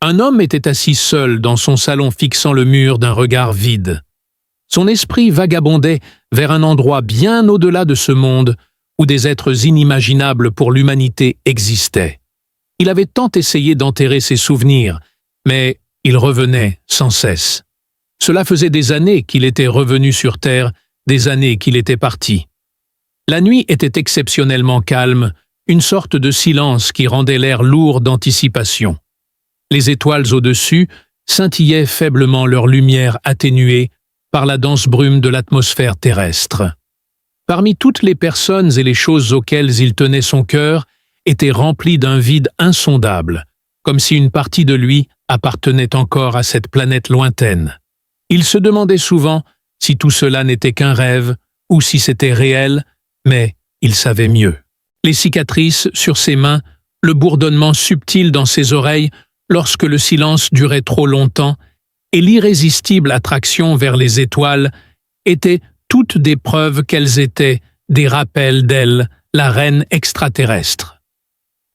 Un homme était assis seul dans son salon fixant le mur d'un regard vide. Son esprit vagabondait vers un endroit bien au-delà de ce monde où des êtres inimaginables pour l'humanité existaient. Il avait tant essayé d'enterrer ses souvenirs, mais ils revenaient sans cesse. Cela faisait des années qu'il était revenu sur Terre, des années qu'il était parti. La nuit était exceptionnellement calme, une sorte de silence qui rendait l'air lourd d'anticipation. Les étoiles au-dessus scintillaient faiblement leur lumière atténuée par la dense brume de l'atmosphère terrestre. Parmi toutes les personnes et les choses auxquelles il tenait son cœur était rempli d'un vide insondable, comme si une partie de lui appartenait encore à cette planète lointaine. Il se demandait souvent si tout cela n'était qu'un rêve ou si c'était réel, mais il savait mieux. Les cicatrices sur ses mains, le bourdonnement subtil dans ses oreilles lorsque le silence durait trop longtemps et l'irrésistible attraction vers les étoiles étaient toutes des preuves qu'elles étaient des rappels d'elle, la reine extraterrestre.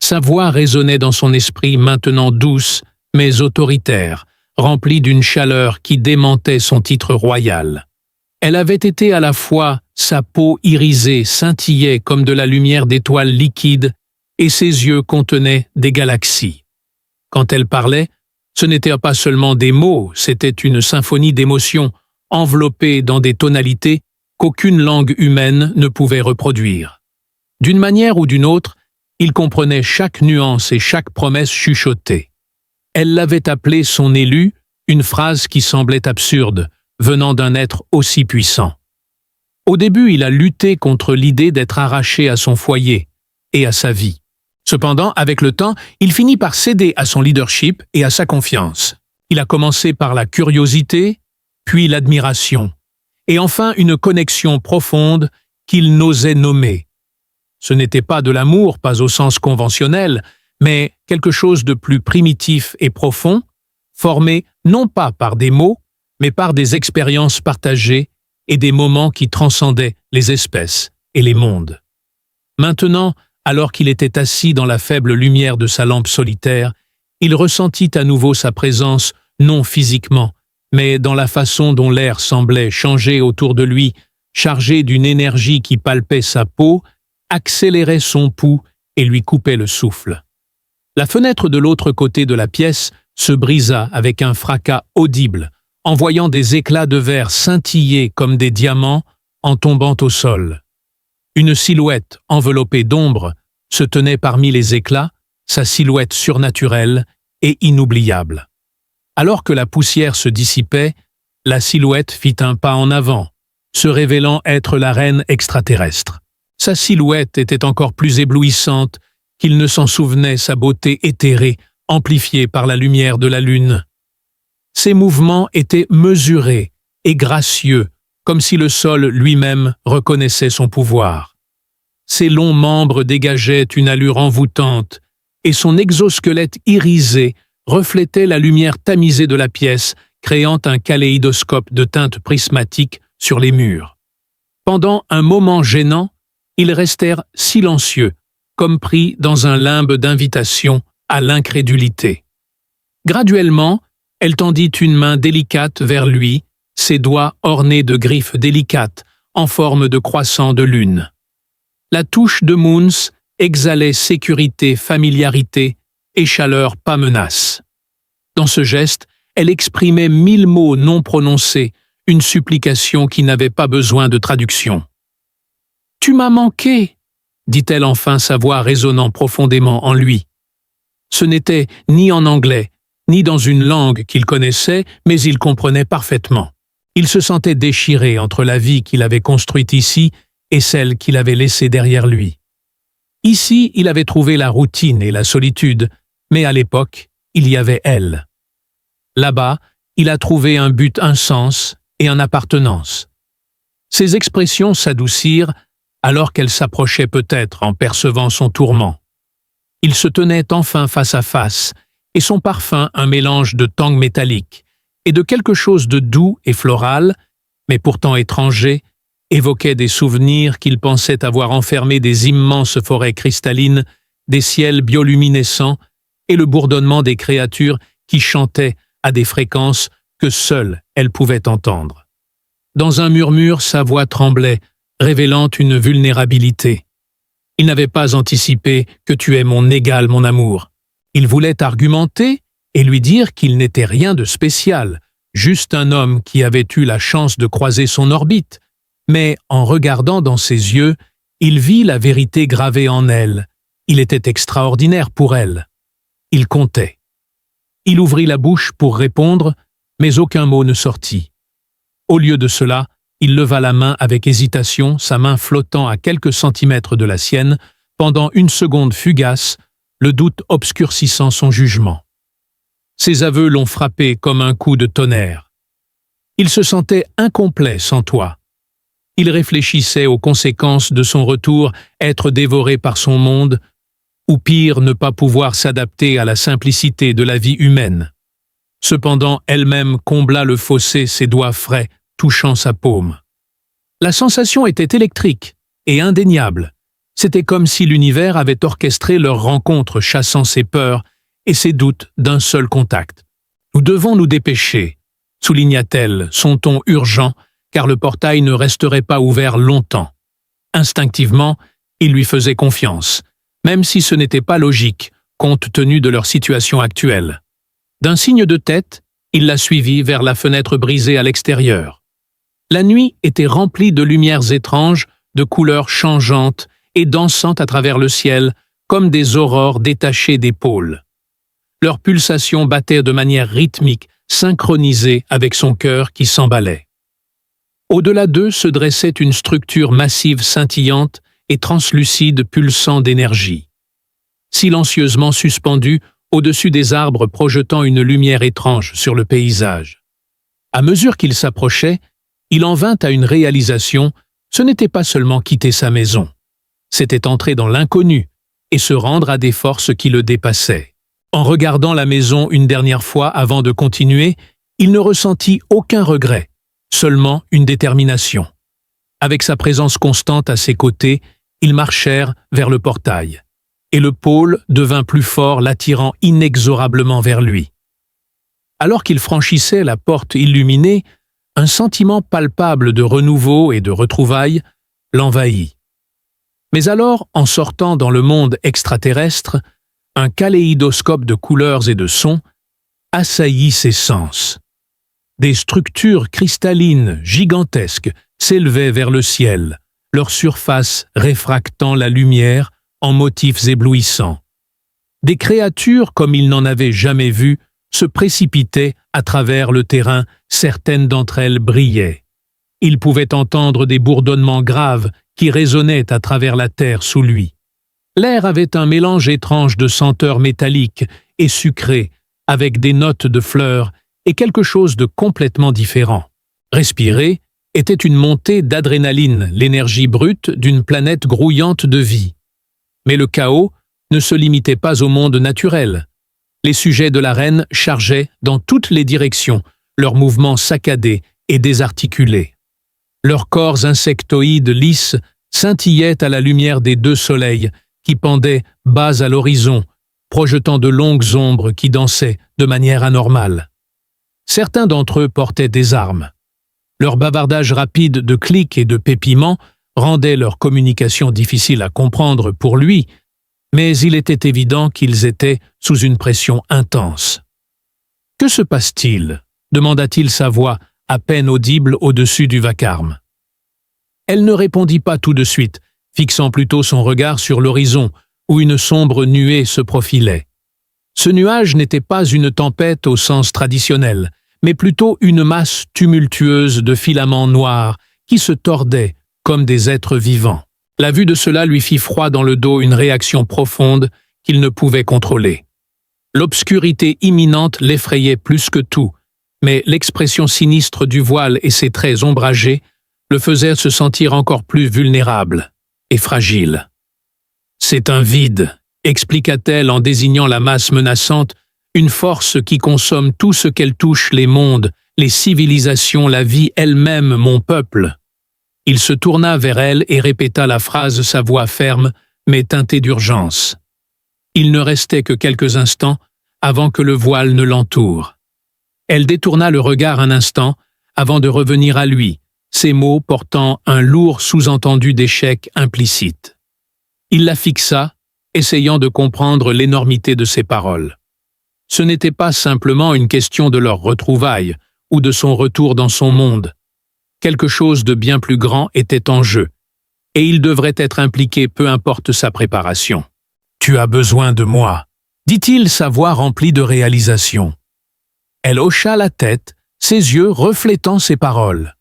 Sa voix résonnait dans son esprit maintenant douce mais autoritaire, remplie d'une chaleur qui démentait son titre royal. Elle avait été à la fois sa peau irisée scintillait comme de la lumière d'étoiles liquides et ses yeux contenaient des galaxies. Quand elle parlait, ce n'était pas seulement des mots, c'était une symphonie d'émotions enveloppée dans des tonalités qu'aucune langue humaine ne pouvait reproduire. D'une manière ou d'une autre, il comprenait chaque nuance et chaque promesse chuchotée. Elle l'avait appelé son élu, une phrase qui semblait absurde, venant d'un être aussi puissant. Au début, il a lutté contre l'idée d'être arraché à son foyer et à sa vie. Cependant, avec le temps, il finit par céder à son leadership et à sa confiance. Il a commencé par la curiosité, puis l'admiration, et enfin une connexion profonde qu'il n'osait nommer. Ce n'était pas de l'amour, pas au sens conventionnel, mais quelque chose de plus primitif et profond, formé non pas par des mots, mais par des expériences partagées et des moments qui transcendaient les espèces et les mondes. Maintenant, alors qu'il était assis dans la faible lumière de sa lampe solitaire, il ressentit à nouveau sa présence, non physiquement, mais dans la façon dont l'air semblait changer autour de lui, chargé d'une énergie qui palpait sa peau, accélérait son pouls et lui coupait le souffle. La fenêtre de l'autre côté de la pièce se brisa avec un fracas audible, envoyant des éclats de verre scintiller comme des diamants en tombant au sol. Une silhouette enveloppée d'ombre se tenait parmi les éclats, sa silhouette surnaturelle et inoubliable. Alors que la poussière se dissipait, la silhouette fit un pas en avant, se révélant être la reine extraterrestre. Sa silhouette était encore plus éblouissante qu'il ne s'en souvenait, sa beauté éthérée, amplifiée par la lumière de la lune. Ses mouvements étaient mesurés et gracieux, comme si le sol lui-même reconnaissait son pouvoir. Ses longs membres dégageaient une allure envoûtante, et son exosquelette irisé reflétait la lumière tamisée de la pièce, créant un kaléidoscope de teintes prismatiques sur les murs. Pendant un moment gênant, ils restèrent silencieux, comme pris dans un limbe d'invitation à l'incrédulité. Graduellement, elle tendit une main délicate vers lui, ses doigts ornés de griffes délicates, en forme de croissant de lune. La touche de Moons exhalait sécurité, familiarité et chaleur pas menace. Dans ce geste, elle exprimait 1000 mots non prononcés, une supplication qui n'avait pas besoin de traduction. « Tu m'as manqué !» dit-elle enfin, sa voix résonnant profondément en lui. Ce n'était ni en anglais, ni dans une langue qu'il connaissait, mais il comprenait parfaitement. Il se sentait déchiré entre la vie qu'il avait construite ici et celle qu'il avait laissée derrière lui. Ici, il avait trouvé la routine et la solitude, mais à l'époque, il y avait elle. Là-bas, il a trouvé un but, un sens et une appartenance. Ses expressions s'adoucirent alors qu'elle s'approchait peut-être en percevant son tourment. Il se tenait enfin face à face, et son parfum, un mélange de tang métallique et de quelque chose de doux et floral, mais pourtant étranger, évoquait des souvenirs qu'il pensait avoir enfermés des immenses forêts cristallines, des ciels bioluminescents et le bourdonnement des créatures qui chantait à des fréquences que seule elle pouvait entendre. Dans un murmure, sa voix tremblait, révélant une vulnérabilité. Il n'avait pas anticipé que tu es mon égal, mon amour. Il voulait argumenter et lui dire qu'il n'était rien de spécial, juste un homme qui avait eu la chance de croiser son orbite. Mais en regardant dans ses yeux, il vit la vérité gravée en elle. Il était extraordinaire pour elle. Il comptait. Il ouvrit la bouche pour répondre, mais aucun mot ne sortit. Au lieu de cela, il leva la main avec hésitation, sa main flottant à quelques centimètres de la sienne, pendant une seconde fugace, le doute obscurcissant son jugement. Ses aveux l'ont frappé comme un coup de tonnerre. Il se sentait incomplet sans toi. Il réfléchissait aux conséquences de son retour, être dévoré par son monde, ou pire, ne pas pouvoir s'adapter à la simplicité de la vie humaine. Cependant, elle-même combla le fossé, ses doigts frais, touchant sa paume. La sensation était électrique et indéniable. C'était comme si l'univers avait orchestré leur rencontre, chassant ses peurs et ses doutes d'un seul contact. « Nous devons nous dépêcher », souligna-t-elle, son ton urgent, car le portail ne resterait pas ouvert longtemps. Instinctivement, il lui faisait confiance, même si ce n'était pas logique, compte tenu de leur situation actuelle. D'un signe de tête, il la suivit vers la fenêtre brisée à l'extérieur. La nuit était remplie de lumières étranges, de couleurs changeantes et dansant à travers le ciel, comme des aurores détachées des pôles. Leurs pulsations battaient de manière rythmique, synchronisée avec son cœur qui s'emballait. Au-delà d'eux se dressait une structure massive scintillante et translucide pulsant d'énergie. Silencieusement suspendue au-dessus des arbres projetant une lumière étrange sur le paysage. À mesure qu'il s'approchait, il en vint à une réalisation, ce n'était pas seulement quitter sa maison. C'était entrer dans l'inconnu et se rendre à des forces qui le dépassaient. En regardant la maison une dernière fois avant de continuer, il ne ressentit aucun regret, seulement une détermination. Avec sa présence constante à ses côtés, ils marchèrent vers le portail, et le pôle devint plus fort, l'attirant inexorablement vers lui. Alors qu'il franchissait la porte illuminée, un sentiment palpable de renouveau et de retrouvailles l'envahit. Mais alors, en sortant dans le monde extraterrestre, un kaléidoscope de couleurs et de sons assaillit ses sens. Des structures cristallines gigantesques s'élevaient vers le ciel, leur surface réfractant la lumière en motifs éblouissants. Des créatures comme il n'en avait jamais vu se précipitaient à travers le terrain, certaines d'entre elles brillaient. Il pouvait entendre des bourdonnements graves qui résonnaient à travers la terre sous lui. L'air avait un mélange étrange de senteurs métalliques et sucrées, avec des notes de fleurs et quelque chose de complètement différent. Respirer était une montée d'adrénaline, l'énergie brute d'une planète grouillante de vie. Mais le chaos ne se limitait pas au monde naturel. Les sujets de la reine chargeaient dans toutes les directions, leurs mouvements saccadés et désarticulés. Leurs corps insectoïdes lisses scintillaient à la lumière des deux soleils qui pendaient bas à l'horizon, projetant de longues ombres qui dansaient de manière anormale. Certains d'entre eux portaient des armes. Leur bavardage rapide de clics et de pépiments rendait leur communication difficile à comprendre pour lui, mais il était évident qu'ils étaient sous une pression intense. « Que se passe-t-il » demanda-t-il sa voix, à peine audible au-dessus du vacarme. Elle ne répondit pas tout de suite, fixant plutôt son regard sur l'horizon, où une sombre nuée se profilait. Ce nuage n'était pas une tempête au sens traditionnel, mais plutôt une masse tumultueuse de filaments noirs qui se tordaient comme des êtres vivants. La vue de cela lui fit froid dans le dos, une réaction profonde qu'il ne pouvait contrôler. L'obscurité imminente l'effrayait plus que tout, mais l'expression sinistre du voile et ses traits ombragés le faisaient se sentir encore plus vulnérable et fragile. « C'est un vide », expliqua-t-elle en désignant la masse menaçante, une force qui consomme tout ce qu'elle touche, les mondes, les civilisations, la vie elle-même, mon peuple. Il se tourna vers elle et répéta la phrase, sa voix ferme, mais teintée d'urgence. Il ne restait que quelques instants avant que le voile ne l'entoure. Elle détourna le regard un instant avant de revenir à lui, ces mots portant un lourd sous-entendu d'échec implicite. Il la fixa, essayant de comprendre l'énormité de ses paroles. Ce n'était pas simplement une question de leur retrouvaille ou de son retour dans son monde. Quelque chose de bien plus grand était en jeu, et il devrait être impliqué peu importe sa préparation. « Tu as besoin de moi », dit-il, sa voix remplie de réalisation. Elle hocha la tête, ses yeux reflétant ses paroles.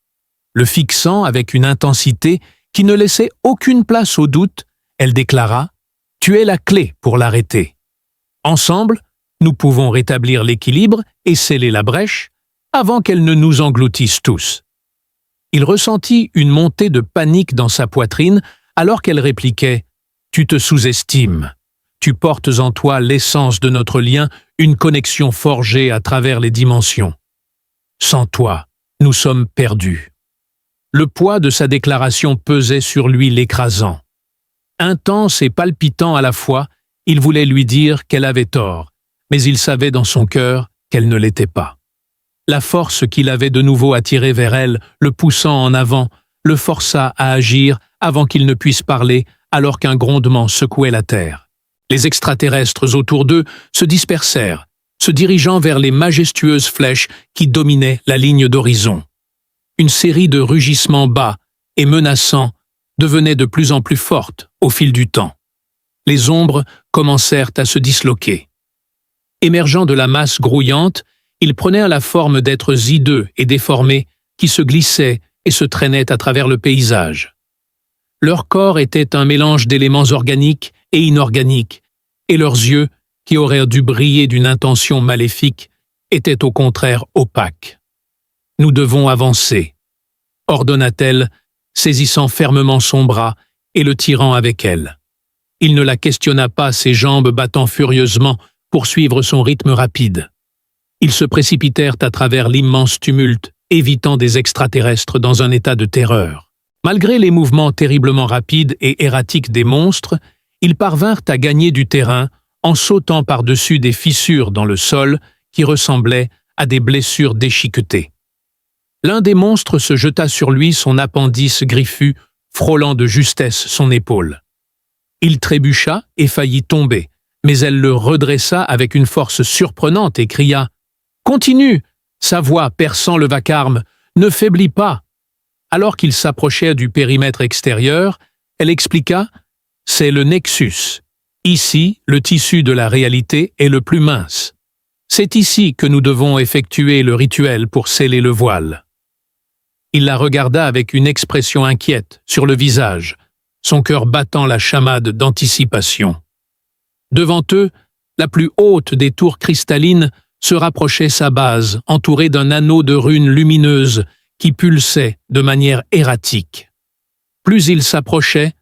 Le fixant avec une intensité qui ne laissait aucune place au doute, elle déclara « Tu es la clé pour l'arrêter. Ensemble, nous pouvons rétablir l'équilibre et sceller la brèche avant qu'elle ne nous engloutisse tous. » Il ressentit une montée de panique dans sa poitrine alors qu'elle répliquait « Tu te sous-estimes. Tu portes en toi l'essence de notre lien, une connexion forgée à travers les dimensions. Sans toi, nous sommes perdus. » Le poids de sa déclaration pesait sur lui l'écrasant. Intense et palpitant à la fois, il voulait lui dire qu'elle avait tort, mais il savait dans son cœur qu'elle ne l'était pas. La force qu'il avait de nouveau attiré vers elle, le poussant en avant, le força à agir avant qu'il ne puisse parler, alors qu'un grondement secouait la terre. Les extraterrestres autour d'eux se dispersèrent, se dirigeant vers les majestueuses flèches qui dominaient la ligne d'horizon. Une série de rugissements bas et menaçants devenait de plus en plus forte au fil du temps. Les ombres commencèrent à se disloquer. Émergeant de la masse grouillante, ils prenaient la forme d'êtres hideux et déformés qui se glissaient et se traînaient à travers le paysage. Leur corps était un mélange d'éléments organiques et inorganiques, et leurs yeux, qui auraient dû briller d'une intention maléfique, étaient au contraire opaques. « Nous devons avancer », ordonna-t-elle, saisissant fermement son bras et le tirant avec elle. Il ne la questionna pas, ses jambes battant furieusement pour suivre son rythme rapide. Ils se précipitèrent à travers l'immense tumulte, évitant des extraterrestres dans un état de terreur. Malgré les mouvements terriblement rapides et erratiques des monstres, ils parvinrent à gagner du terrain en sautant par-dessus des fissures dans le sol qui ressemblaient à des blessures déchiquetées. L'un des monstres se jeta sur lui, son appendice griffu, frôlant de justesse son épaule. Il trébucha et faillit tomber, mais elle le redressa avec une force surprenante et cria « Continue !» Sa voix perçant le vacarme « Ne faiblis pas !» Alors qu'ils s'approchèrent du périmètre extérieur, elle expliqua « C'est le Nexus. Ici, le tissu de la réalité est le plus mince. C'est ici que nous devons effectuer le rituel pour sceller le voile. » Il la regarda avec une expression inquiète sur le visage, son cœur battant la chamade d'anticipation. Devant eux, la plus haute des tours cristallines se rapprochait sa base, entourée d'un anneau de runes lumineuses qui pulsait de manière erratique. Plus il s'approchait,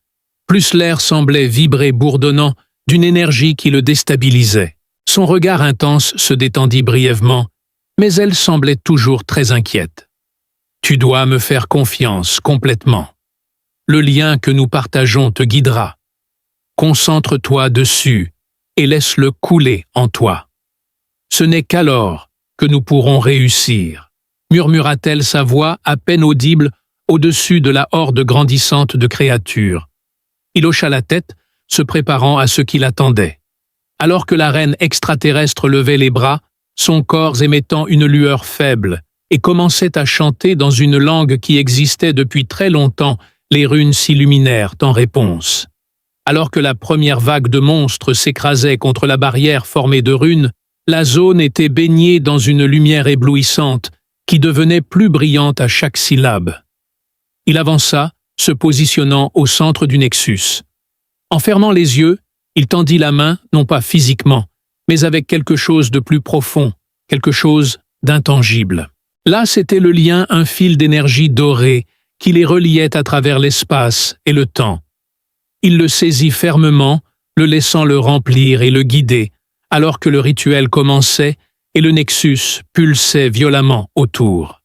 plus l'air semblait vibrer bourdonnant d'une énergie qui le déstabilisait. Son regard intense se détendit brièvement, mais elle semblait toujours très inquiète. « Tu dois me faire confiance complètement. Le lien que nous partageons te guidera. Concentre-toi dessus et laisse-le couler en toi. Ce n'est qu'alors que nous pourrons réussir, » murmura-t-elle, sa voix à peine audible au-dessus de la horde grandissante de créatures. Il hocha la tête, se préparant à ce qui l'attendait. Alors que la reine extraterrestre levait les bras, son corps émettant une lueur faible, et commençait à chanter dans une langue qui existait depuis très longtemps, les runes s'illuminèrent en réponse. Alors que la première vague de monstres s'écrasait contre la barrière formée de runes, la zone était baignée dans une lumière éblouissante qui devenait plus brillante à chaque syllabe. Il avança, se positionnant au centre du Nexus. En fermant les yeux, il tendit la main, non pas physiquement, mais avec quelque chose de plus profond, quelque chose d'intangible. Là, c'était le lien, un fil d'énergie dorée qui les reliait à travers l'espace et le temps. Il le saisit fermement, le laissant le remplir et le guider, alors que le rituel commençait et le Nexus pulsait violemment autour.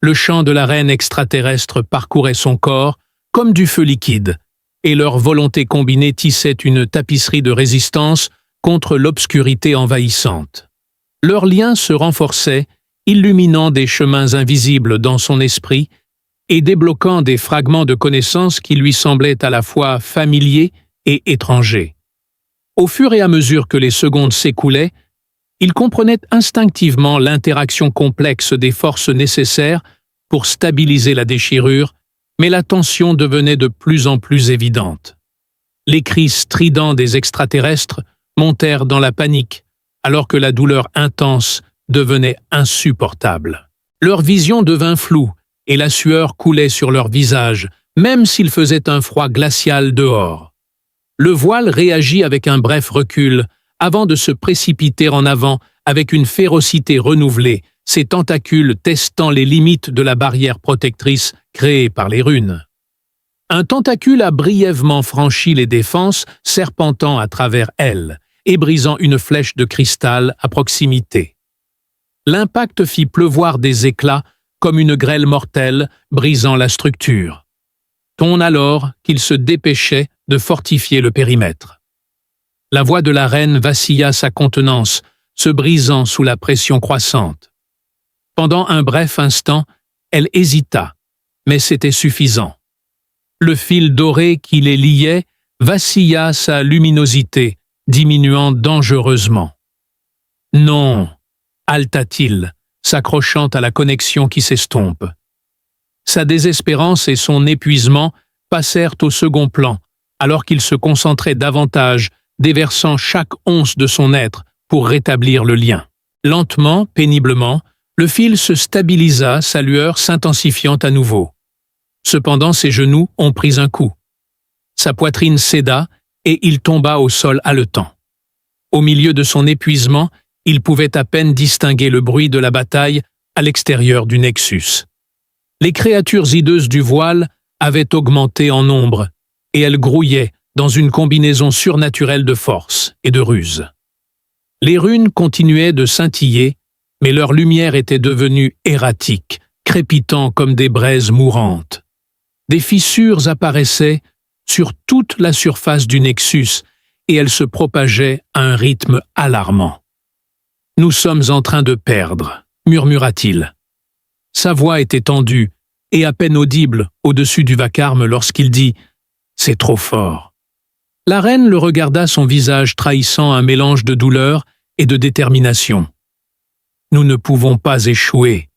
Le chant de la reine extraterrestre parcourait son corps comme du feu liquide, et leur volonté combinée tissait une tapisserie de résistance contre l'obscurité envahissante. Leur lien se renforçait, illuminant des chemins invisibles dans son esprit et débloquant des fragments de connaissances qui lui semblaient à la fois familiers et étrangers. Au fur et à mesure que les secondes s'écoulaient, il comprenait instinctivement l'interaction complexe des forces nécessaires pour stabiliser la déchirure, mais la tension devenait de plus en plus évidente. Les cris stridents des extraterrestres montèrent dans la panique, alors que la douleur intense devenait insupportable. Leur vision devint floue, et la sueur coulait sur leur visage, même s'il faisait un froid glacial dehors. Le voile réagit avec un bref recul, avant de se précipiter en avant avec une férocité renouvelée, ses tentacules testant les limites de la barrière protectrice créée par les runes. Un tentacule a brièvement franchi les défenses, serpentant à travers elles et brisant une flèche de cristal à proximité. L'impact fit pleuvoir des éclats comme une grêle mortelle, brisant la structure. On alors qu'il se dépêchait de fortifier le périmètre. La voix de la reine vacilla sa contenance, se brisant sous la pression croissante. Pendant un bref instant, elle hésita, mais c'était suffisant. Le fil doré qui les liait vacilla sa luminosité, diminuant dangereusement. « Non !» haleta-t-il, s'accrochant à la connexion qui s'estompe. Sa désespérance et son épuisement passèrent au second plan, alors qu'il se concentrait davantage, déversant chaque once de son être pour rétablir le lien. Lentement, péniblement, le fil se stabilisa, sa lueur s'intensifiant à nouveau. Cependant, ses genoux ont pris un coup. Sa poitrine céda et il tomba au sol haletant. Au milieu de son épuisement, il pouvait à peine distinguer le bruit de la bataille à l'extérieur du Nexus. Les créatures hideuses du voile avaient augmenté en nombre, et elles grouillaient dans une combinaison surnaturelle de force et de ruse. Les runes continuaient de scintiller, mais leur lumière était devenue erratique, crépitant comme des braises mourantes. Des fissures apparaissaient sur toute la surface du Nexus, et elles se propageaient à un rythme alarmant. « Nous sommes en train de perdre », murmura-t-il. Sa voix était tendue et à peine audible au-dessus du vacarme lorsqu'il dit « C'est trop fort ». La reine le regarda, son visage trahissant un mélange de douleur et de détermination. « Nous ne pouvons pas échouer »,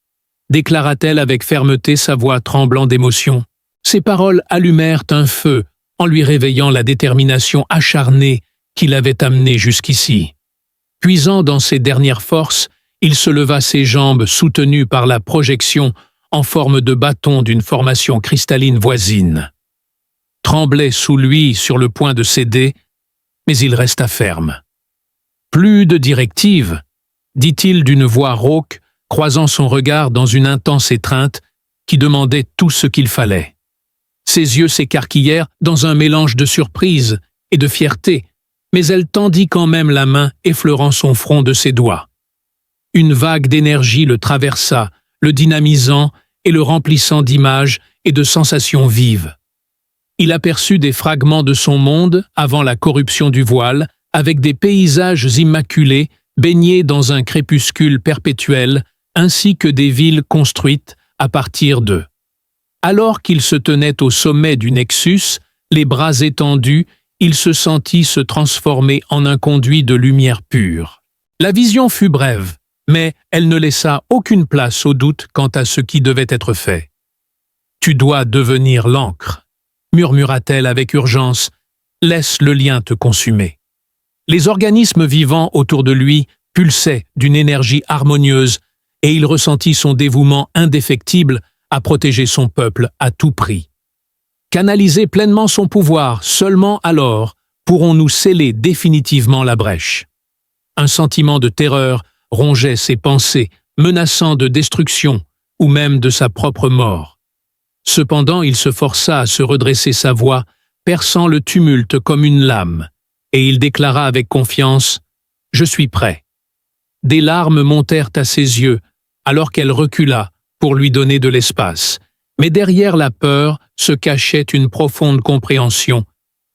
déclara-t-elle avec fermeté, sa voix tremblant d'émotion. Ses paroles allumèrent un feu en lui réveillant la détermination acharnée qui l'avait amené jusqu'ici. Puisant dans ses dernières forces, il se leva, ses jambes soutenues par la projection en forme de bâton d'une formation cristalline voisine. Tremblait sous lui sur le point de céder, mais il resta ferme. « Plus de directives », dit-il d'une voix rauque, croisant son regard dans une intense étreinte qui demandait tout ce qu'il fallait. Ses yeux s'écarquillèrent dans un mélange de surprise et de fierté, mais elle tendit quand même la main, effleurant son front de ses doigts. Une vague d'énergie le traversa, le dynamisant et le remplissant d'images et de sensations vives. Il aperçut des fragments de son monde avant la corruption du voile, avec des paysages immaculés, baignés dans un crépuscule perpétuel, ainsi que des villes construites à partir d'eux. Alors qu'il se tenait au sommet du Nexus, les bras étendus, il se sentit se transformer en un conduit de lumière pure. La vision fut brève, mais elle ne laissa aucune place au doute quant à ce qui devait être fait. « Tu dois devenir l'encre », murmura-t-elle avec urgence, « laisse le lien te consumer. » Les organismes vivants autour de lui pulsaient d'une énergie harmonieuse et il ressentit son dévouement indéfectible à protéger son peuple à tout prix. Canaliser pleinement son pouvoir, seulement alors pourrons-nous sceller définitivement la brèche. Un sentiment de terreur rongeait ses pensées, menaçant de destruction ou même de sa propre mort. Cependant, il se força à se redresser sa voix, perçant le tumulte comme une lame, et il déclara avec confiance « Je suis prêt ». Des larmes montèrent à ses yeux, alors qu'elle recula pour lui donner de l'espace. Mais derrière la peur se cachait une profonde compréhension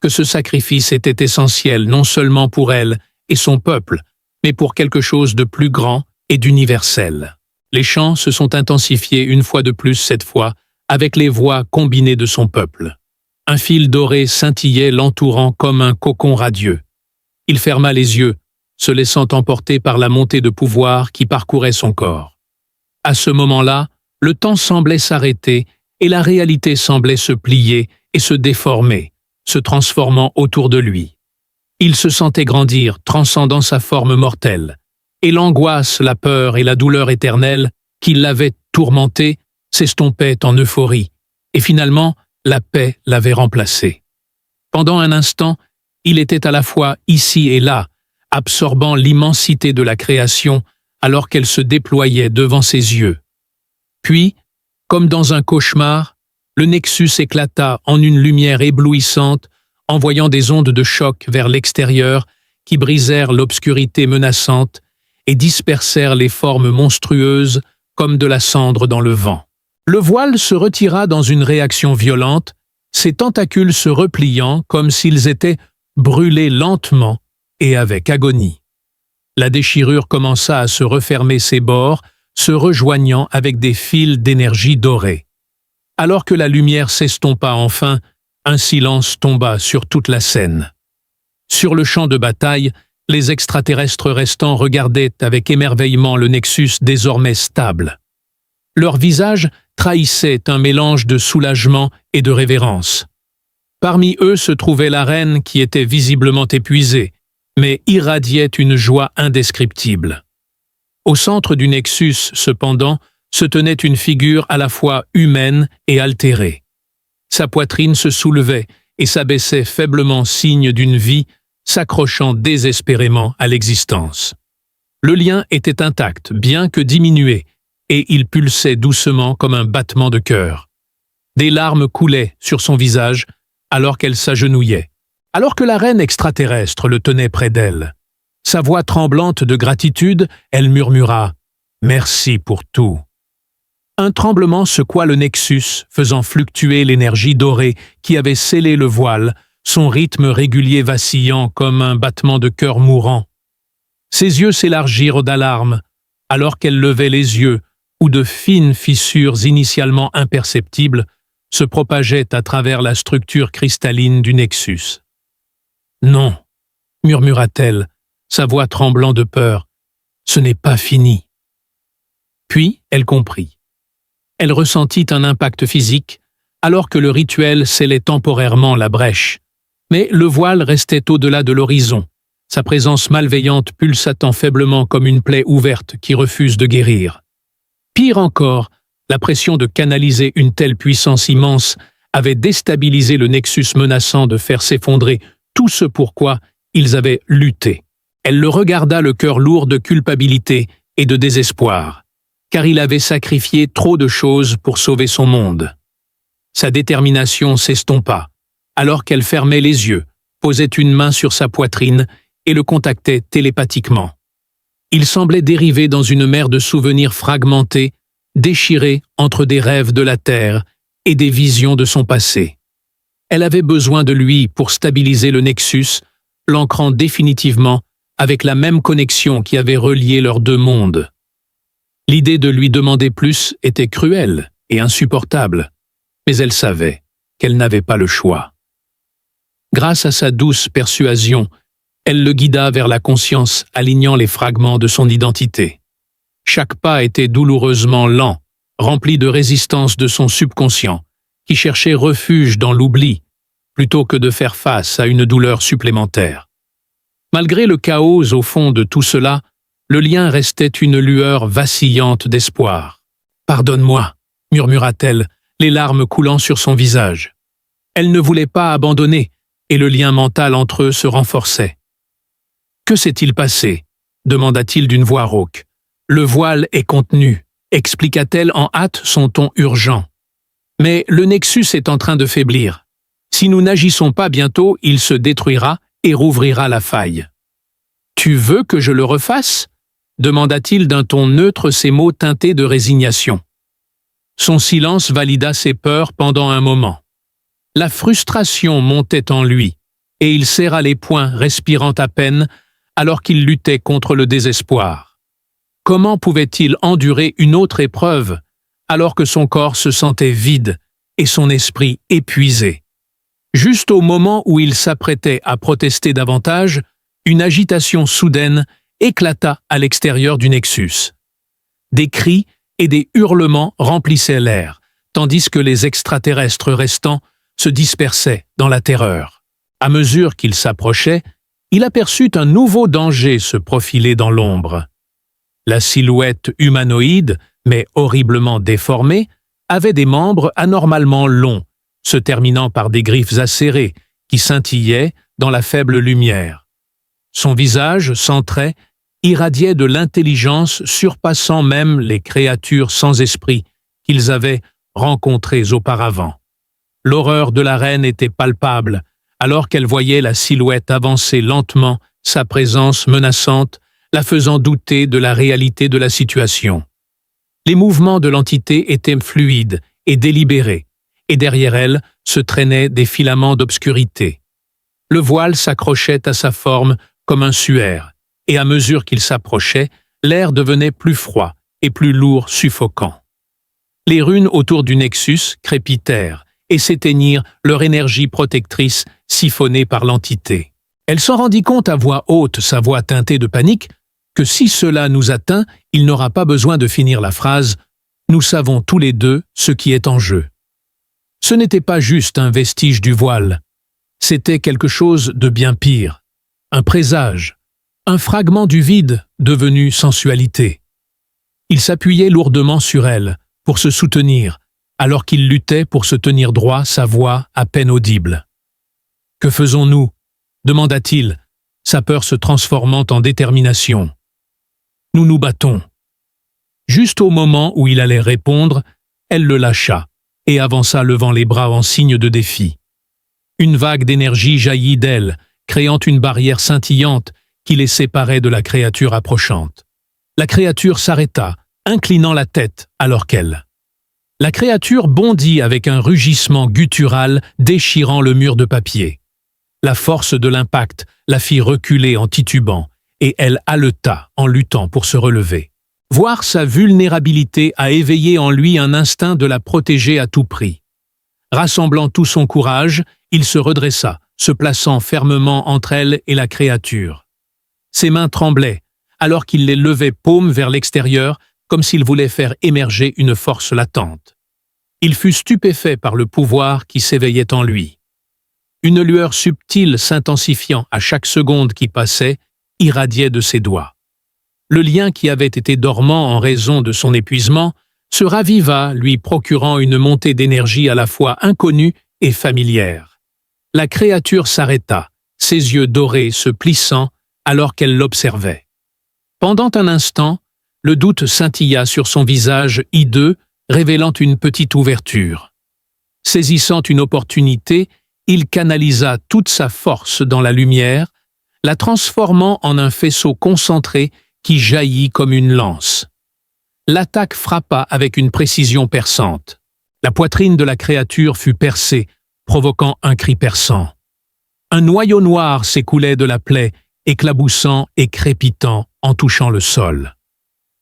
que ce sacrifice était essentiel non seulement pour elle et son peuple, mais pour quelque chose de plus grand et d'universel. Les chants se sont intensifiés une fois de plus cette fois, avec les voix combinées de son peuple. Un fil doré scintillait l'entourant comme un cocon radieux. Il ferma les yeux, se laissant emporter par la montée de pouvoir qui parcourait son corps. À ce moment-là, le temps semblait s'arrêter et la réalité semblait se plier et se déformer, se transformant autour de lui. Il se sentait grandir, transcendant sa forme mortelle, et l'angoisse, la peur et la douleur éternelle qui l'avaient tourmenté s'estompaient en euphorie, et finalement, la paix l'avait remplacé. Pendant un instant, il était à la fois ici et là, absorbant l'immensité de la création alors qu'elle se déployait devant ses yeux. Puis, comme dans un cauchemar, le nexus éclata en une lumière éblouissante, envoyant des ondes de choc vers l'extérieur qui brisèrent l'obscurité menaçante et dispersèrent les formes monstrueuses comme de la cendre dans le vent. Le voile se retira dans une réaction violente, ses tentacules se repliant comme s'ils étaient brûlés lentement et avec agonie. La déchirure commença à se refermer ses bords, se rejoignant avec des fils d'énergie dorée. Alors que la lumière s'estompa enfin, un silence tomba sur toute la scène. Sur le champ de bataille, les extraterrestres restants regardaient avec émerveillement le Nexus désormais stable. Leurs visages trahissaient un mélange de soulagement et de révérence. Parmi eux se trouvait la reine qui était visiblement épuisée, mais irradiait une joie indescriptible. Au centre du Nexus, cependant, se tenait une figure à la fois humaine et altérée. Sa poitrine se soulevait et s'abaissait faiblement, signe d'une vie s'accrochant désespérément à l'existence. Le lien était intact, bien que diminué, et il pulsait doucement comme un battement de cœur. Des larmes coulaient sur son visage alors qu'elle s'agenouillait. Alors que la reine extraterrestre le tenait près d'elle, sa voix tremblante de gratitude, elle murmura « Merci pour tout ». Un tremblement secoua le Nexus, faisant fluctuer l'énergie dorée qui avait scellé le voile, son rythme régulier vacillant comme un battement de cœur mourant. Ses yeux s'élargirent d'alarme, alors qu'elle levait les yeux, où de fines fissures initialement imperceptibles se propageaient à travers la structure cristalline du Nexus. « Non », murmura-t-elle, sa voix tremblant de peur, « ce n'est pas fini. » Puis elle comprit. Elle ressentit un impact physique, alors que le rituel scellait temporairement la brèche. Mais le voile restait au-delà de l'horizon, sa présence malveillante pulsatant faiblement comme une plaie ouverte qui refuse de guérir. Pire encore, la pression de canaliser une telle puissance immense avait déstabilisé le Nexus menaçant de faire s'effondrer tout ce pourquoi ils avaient lutté. Elle le regarda le cœur lourd de culpabilité et de désespoir, car il avait sacrifié trop de choses pour sauver son monde. Sa détermination s'estompa, alors qu'elle fermait les yeux, posait une main sur sa poitrine et le contactait télépathiquement. Il semblait dériver dans une mer de souvenirs fragmentés, déchirés entre des rêves de la terre et des visions de son passé. Elle avait besoin de lui pour stabiliser le Nexus, l'ancrant définitivement avec la même connexion qui avait relié leurs deux mondes. L'idée de lui demander plus était cruelle et insupportable, mais elle savait qu'elle n'avait pas le choix. Grâce à sa douce persuasion, elle le guida vers la conscience alignant les fragments de son identité. Chaque pas était douloureusement lent, rempli de résistance de son subconscient, qui cherchait refuge dans l'oubli, plutôt que de faire face à une douleur supplémentaire. Malgré le chaos au fond de tout cela, le lien restait une lueur vacillante d'espoir. « Pardonne-moi », murmura-t-elle, les larmes coulant sur son visage. Elle ne voulait pas abandonner, et le lien mental entre eux se renforçait. « Que s'est-il passé » demanda-t-il d'une voix rauque. « Le voile est contenu », expliqua-t-elle en hâte son ton urgent. « Mais le Nexus est en train de faiblir. Si nous n'agissons pas bientôt, il se détruira et rouvrira la faille. »« Tu veux que je le refasse » demanda-t-il d'un ton neutre, ses mots teintés de résignation. Son silence valida ses peurs pendant un moment. La frustration montait en lui, et il serra les poings, respirant à peine, alors qu'il luttait contre le désespoir. Comment pouvait-il endurer une autre épreuve alors que son corps se sentait vide et son esprit épuisé? Juste au moment où il s'apprêtait à protester davantage, une agitation soudaine éclata à l'extérieur du Nexus. Des cris et des hurlements remplissaient l'air, tandis que les extraterrestres restants se dispersaient dans la terreur. À mesure qu'il s'approchait, il aperçut un nouveau danger se profiler dans l'ombre. La silhouette humanoïde, mais horriblement déformée, avait des membres anormalement longs, se terminant par des griffes acérées qui scintillaient dans la faible lumière. Son visage, sans traits, irradiait de l'intelligence surpassant même les créatures sans esprit qu'ils avaient rencontrées auparavant. L'horreur de la reine était palpable, alors qu'elle voyait la silhouette avancer lentement, sa présence menaçante, la faisant douter de la réalité de la situation. Les mouvements de l'entité étaient fluides et délibérés, et derrière elle se traînaient des filaments d'obscurité. Le voile s'accrochait à sa forme comme un suaire, et à mesure qu'il s'approchait, l'air devenait plus froid et plus lourd, suffocant. Les runes autour du Nexus crépitèrent et s'éteignirent, leur énergie protectrice siphonnée par l'entité. Elle s'en rendit compte à voix haute, sa voix teintée de panique, que si cela nous atteint, il n'aura pas besoin de finir la phrase « Nous savons tous les deux ce qui est en jeu ». Ce n'était pas juste un vestige du voile, c'était quelque chose de bien pire, un présage, un fragment du vide devenu sensualité. Il s'appuyait lourdement sur elle pour se soutenir, alors qu'il luttait pour se tenir droit, sa voix à peine audible. « Que faisons-nous » demanda-t-il, sa peur se transformant en détermination. « Nous nous battons. » Juste au moment où il allait répondre, elle le lâcha et avança levant les bras en signe de défi. Une vague d'énergie jaillit d'elle, créant une barrière scintillante qui les séparait de la créature approchante. La créature s'arrêta, inclinant la tête alors qu'elle. La créature bondit avec un rugissement guttural déchirant le mur de papier. La force de l'impact la fit reculer en titubant, et elle haleta en luttant pour se relever. Voir sa vulnérabilité a éveillé en lui un instinct de la protéger à tout prix. Rassemblant tout son courage, il se redressa, se plaçant fermement entre elle et la créature. Ses mains tremblaient, alors qu'il les levait paumes vers l'extérieur, comme s'il voulait faire émerger une force latente. Il fut stupéfait par le pouvoir qui s'éveillait en lui. Une lueur subtile s'intensifiant à chaque seconde qui passait, irradiait de ses doigts. Le lien qui avait été dormant en raison de son épuisement se raviva, lui procurant une montée d'énergie à la fois inconnue et familière. La créature s'arrêta, ses yeux dorés se plissant alors qu'elle l'observait. Pendant un instant, le doute scintilla sur son visage hideux, révélant une petite ouverture. Saisissant une opportunité, il canalisa toute sa force dans la lumière, la transformant en un faisceau concentré qui jaillit comme une lance. L'attaque frappa avec une précision perçante. La poitrine de la créature fut percée, provoquant un cri perçant. Un noyau noir s'écoulait de la plaie, éclaboussant et crépitant en touchant le sol.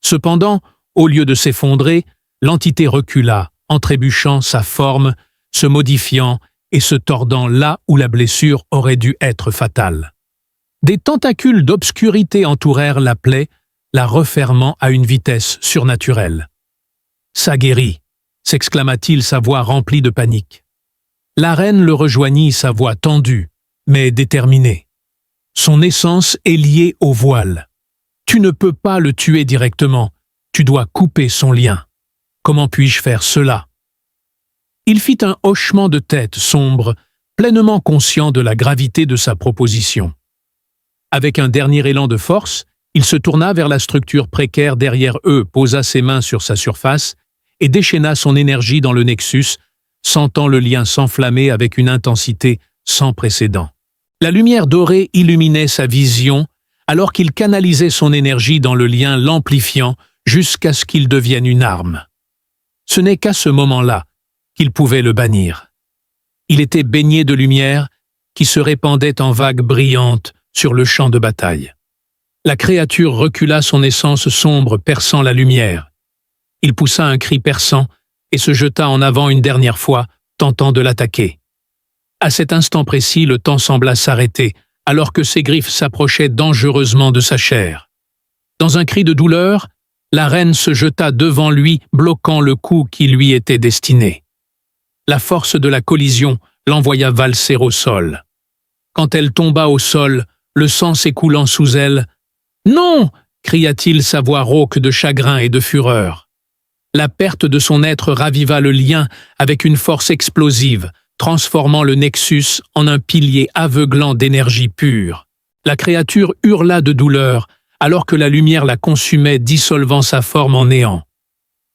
Cependant, au lieu de s'effondrer, l'entité recula, en trébuchant sa forme, se modifiant et se tordant là où la blessure aurait dû être fatale. Des tentacules d'obscurité entourèrent la plaie, la refermant à une vitesse surnaturelle. « Ça guérit !» s'exclama-t-il, sa voix remplie de panique. La reine le rejoignit, sa voix tendue, mais déterminée. Son essence est liée au voile. Tu ne peux pas le tuer directement, tu dois couper son lien. Comment puis-je faire cela? Il fit un hochement de tête sombre, pleinement conscient de la gravité de sa proposition. Avec un dernier élan de force, il se tourna vers la structure précaire derrière eux, posa ses mains sur sa surface et déchaîna son énergie dans le Nexus, sentant le lien s'enflammer avec une intensité sans précédent. La lumière dorée illuminait sa vision, alors qu'il canalisait son énergie dans le lien, l'amplifiant jusqu'à ce qu'il devienne une arme. Ce n'est qu'à ce moment-là qu'il pouvait le bannir. Il était baigné de lumière qui se répandait en vagues brillantes sur le champ de bataille. La créature recula, son essence sombre perçant la lumière. Il poussa un cri perçant et se jeta en avant une dernière fois, tentant de l'attaquer. À cet instant précis, le temps sembla s'arrêter, alors que ses griffes s'approchaient dangereusement de sa chair. Dans un cri de douleur, la reine se jeta devant lui, bloquant le coup qui lui était destiné. La force de la collision l'envoya valser au sol. Quand elle tomba au sol, le sang s'écoulant sous elle, « Non !» cria-t-il, sa voix rauque de chagrin et de fureur. La perte de son être raviva le lien avec une force explosive, transformant le Nexus en un pilier aveuglant d'énergie pure. La créature hurla de douleur, alors que la lumière la consumait, dissolvant sa forme en néant.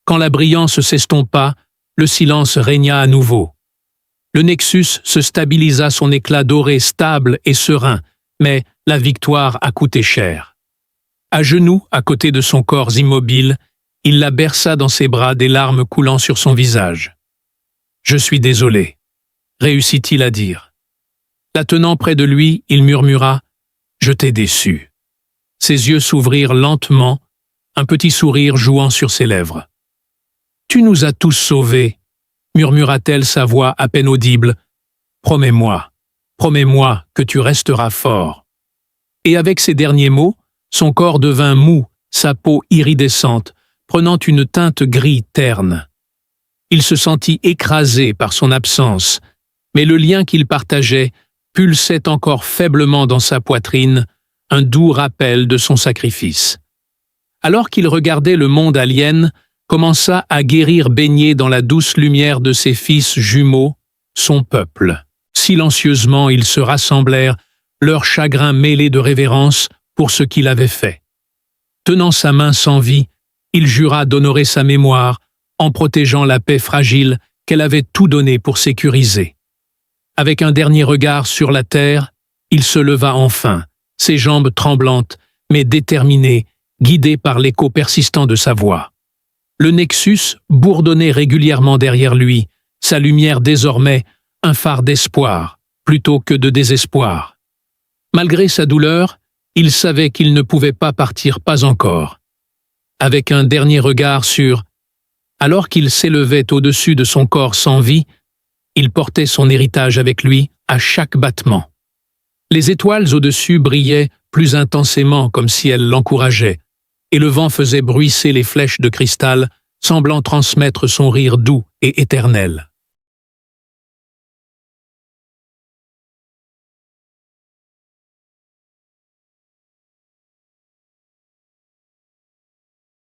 Quand la brillance s'estompa, le silence régna à nouveau. Le Nexus se stabilisa, son éclat doré stable et serein, mais la victoire a coûté cher. À genoux, à côté de son corps immobile, il la berça dans ses bras, des larmes coulant sur son visage. « Je suis désolé », réussit-il à dire. La tenant près de lui, il murmura « Je t'ai déçu ». Ses yeux s'ouvrirent lentement, un petit sourire jouant sur ses lèvres. « Tu nous as tous sauvés », murmura-t-elle, sa voix à peine audible. « Promets-moi que tu resteras fort. » Et avec ces derniers mots, son corps devint mou, sa peau iridescente, prenant une teinte gris terne. Il se sentit écrasé par son absence, mais le lien qu'il partageait pulsait encore faiblement dans sa poitrine, un doux rappel de son sacrifice. Alors qu'il regardait le monde alien, commença à guérir, baigné dans la douce lumière de ses fils jumeaux, son peuple. Silencieusement, ils se rassemblèrent, leur chagrin mêlé de révérence pour ce qu'il avait fait. Tenant sa main sans vie, il jura d'honorer sa mémoire en protégeant la paix fragile qu'elle avait tout donné pour sécuriser. Avec un dernier regard sur la terre, il se leva enfin, ses jambes tremblantes, mais déterminées, guidé par l'écho persistant de sa voix. Le Nexus bourdonnait régulièrement derrière lui, sa lumière désormais un phare d'espoir, plutôt que de désespoir. Malgré sa douleur, il savait qu'il ne pouvait pas partir, pas encore. Avec un dernier regard alors qu'il s'élevait au-dessus de son corps sans vie, il portait son héritage avec lui à chaque battement. Les étoiles au-dessus brillaient plus intensément comme si elles l'encourageaient, et le vent faisait bruisser les flèches de cristal, semblant transmettre son rire doux et éternel.